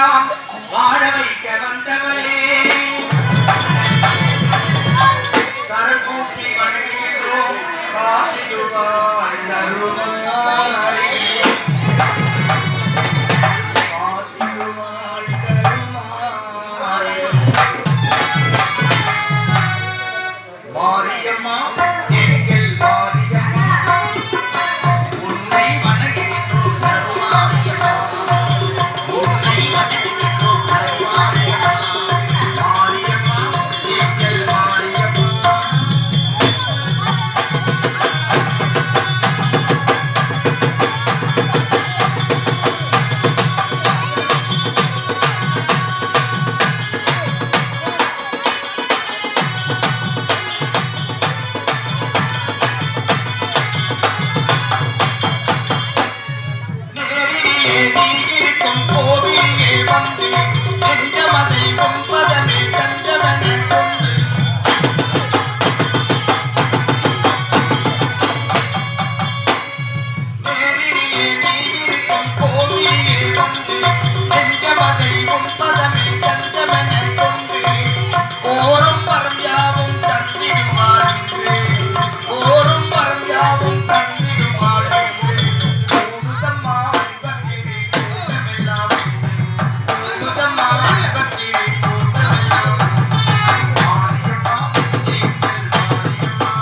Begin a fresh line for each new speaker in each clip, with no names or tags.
எல்லாம் வாழ வைக்க வந்தவளே கரம் கூட்டி வணங்குகின்றோம் காத்திடுவாள் கருமாரி காத்திடுவாள் கருமாரி மாரியம்மா எங்கள் மாரியம்மா உன்னை வணங்குகின்றோம் கருமாரியம்மா உன்னை வணங்குகின்றோம் கருமாரியம்மா மாரியம்மா எங்கள் மாரியம்மா நேரிலே நீ இருக்கும் கோவிலே வந்து நெஞ்சமதை ஒன்பதமே தஞ்சமென கொண்டு நேரிலே நீ இருக்கும் கோவிலே வந்து நெஞ்சமதை ஒன்பதமே தஞ்சமென கொண்டு கோரும் வரம் யாவும் தந்திடுவாள் என்று கோரும் வரம் யாவும் தந்திடுவாள் என்று கூடுதம்மா பக்திரி கூட்டமெல்லாம் கூடுதம்மா பக்திரி கூட்டமெல்லாம் மாரியம்மா எங்கள் மாரியம்மா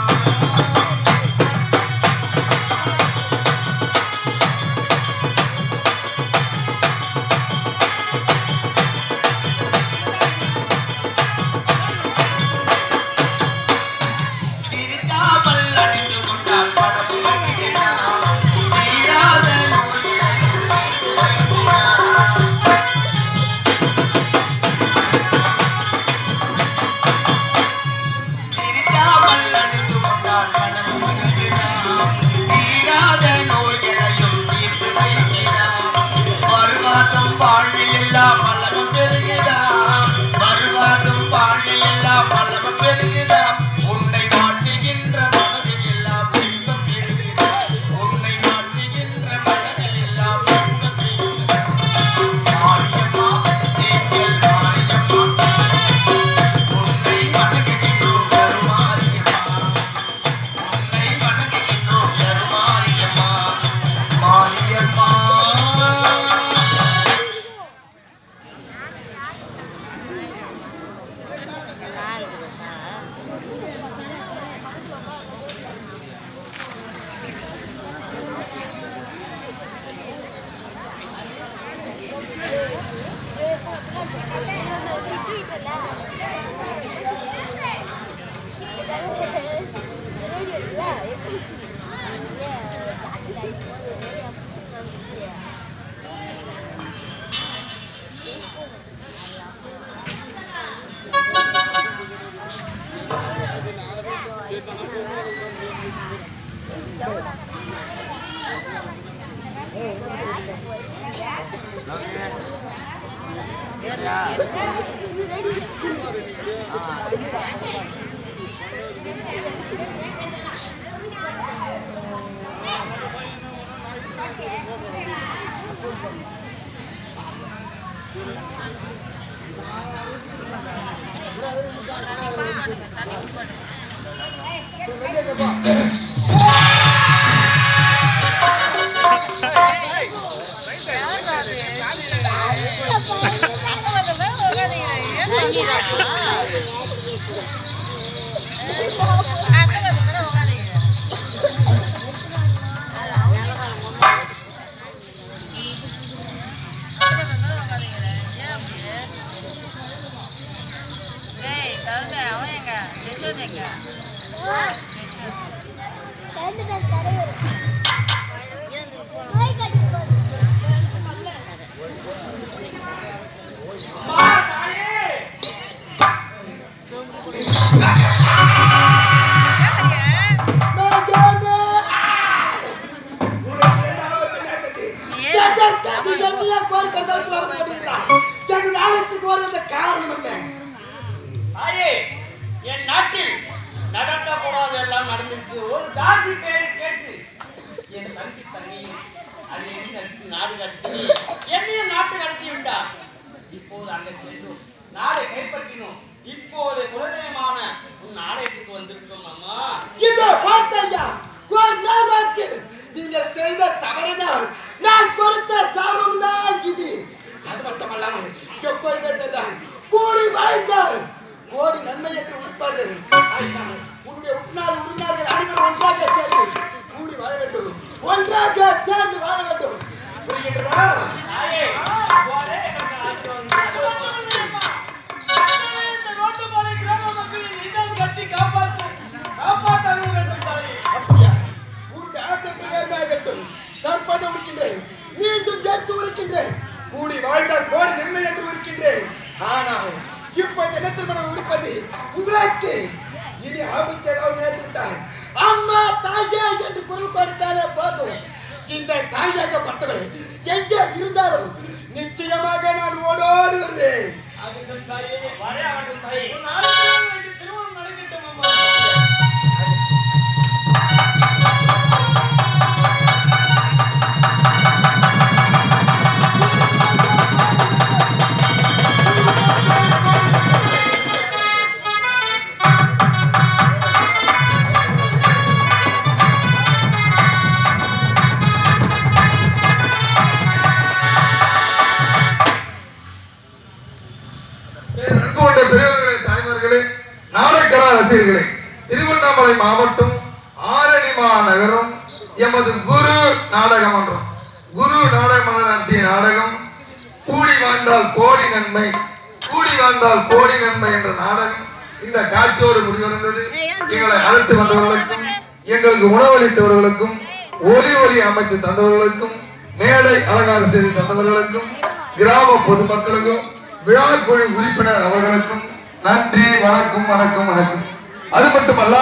திருச்சாமல் அணிந்து கொண்டால் படகு வைக்கிறான் தீராத நோயை தீர்த்து வைக்கிறான் திருச்சாமல் அணிந்து கொண்டால் படகு வைக்கிறான் தீராத நோய்களையும் தீர்த்து வைக்கிறான் வருவாதும் வாழ்வில் எல்லாம் வல்லமும் பெருகுதாம் வருவாதும் வாழ்வில் எல்லாம் வல்லமும் பெருகுதாம் உன்னை வாழ்த்துகின்ற மனதில் எல்லாம் இன்பம் பெருகுதாம் உன்னை வாழ்த்துகின்ற மனதில் எல்லாம் இன்பம் பெருகுதாம் மாரியம்மா எங்கள் மாரியம்மா உன்னை வணங்குகின்றோம் கருமாரியம்மா உன்னை வணங்குகின்றோம் கருமாரியம்மா மாரியம்மா
என் நாட்டில் நடக்கக்கூடாதெல்லாம் நடந்திருக்கு. ஒரு ஜாதி பேரை கேட்டு என் தம்பி தங்கையும் அன்னைக்கு நாடு கடத்தி என்னையும் நாட்டு கடத்தி விட்டார். நாங்கள் சென்றோம், நாடை கைப்பற்றினோம். இப்போது குலதெய்வமான உன் ஆலயத்துக்கு வந்திருக்கோம் அம்மா.
இதோ பார்த்தையா, ஒரு நேரத்தில் நீங்கள் செய்த தவறினால் நான் கொடுத்த சாபம் தான் இது. அது மட்டுமல்லாமல் எப்போதுமே செய்தான் கூடி வாழ்ந்தால் கோடி நன்மை என்று உரைப்பார்கள். ஆனால் உன்னுடைய உறுப்பினர்கள் அனைவரும் ஒன்றாக சேர்ந்து கூடி வாழ வேண்டும், ஒன்றாக சேர்ந்து வாழ வேண்டும். புரிகின்றதா?
தாயே, இப்போதே எங்களுக்கு ஆசீர்வாதம் செய்யுங்க. இந்த ரோட்டுப்பாறை கிராம மக்களின் நிலம் கட்டி காப்பாற்ற வேண்டும் தாயே.
அப்படியா? உன்னுடைய ஆசை பிரகாரமாகட்டும். தற்போது உரைக்கின்றேன், மீண்டும் சேர்த்து உரைக்கின்றேன். கூடி வாழ்ந்தால் கோடி நன்மை என்று உரைக்கின்றேன். ஆனால் இப்ப தினத்தில் மனம் உரிப்பது உங்களுக்கு இனி ஆபத்து ஏதாவது நேர்ந்து விட்டால் அம்மா தாயா என்று குரல் கொடுத்தாலே போதும். இந்த தாயாகப்பட்டவன் எங்கே இருந்தாலும் நிச்சயமாக நான் ஓடோடி வருவேன்.
ஆகட்டும் தாயே, வரையாகட்டும் தாயே. உன் ஆலயத்தில் வைத்து திருமணம் நடக்கட்டும் அம்மா.
பெரியவர்களே, தாய்மார்களே, நாடகக்கலா ரசிகர்களே, திருவண்ணாமலை மாவட்டம் ஆரணி மாநகரம் எமது குரு நாடக மன்றம் நடத்திய நாடகம் கூடி வாழ்ந்தால் கோடி நன்மை, கூடி வாழ்ந்தால் கோடி நன்மை என்ற நாடகம் இந்த காட்சியோடு முடிவடைந்தது. எங்களை அழைத்து வந்தவர்களுக்கும், எங்களுக்கு உணவளித்தவர்களுக்கும், ஒலி அமைத்து தந்தவர்களுக்கும், மேடை அலங்காரம் செய்து தந்தவர்களுக்கும், கிராம பொதுமக்களுக்கும், விழாக்குழு உறுப்பினர் அவர்களுக்கும் நன்றி. வணக்கம். அது மட்டுமல்ல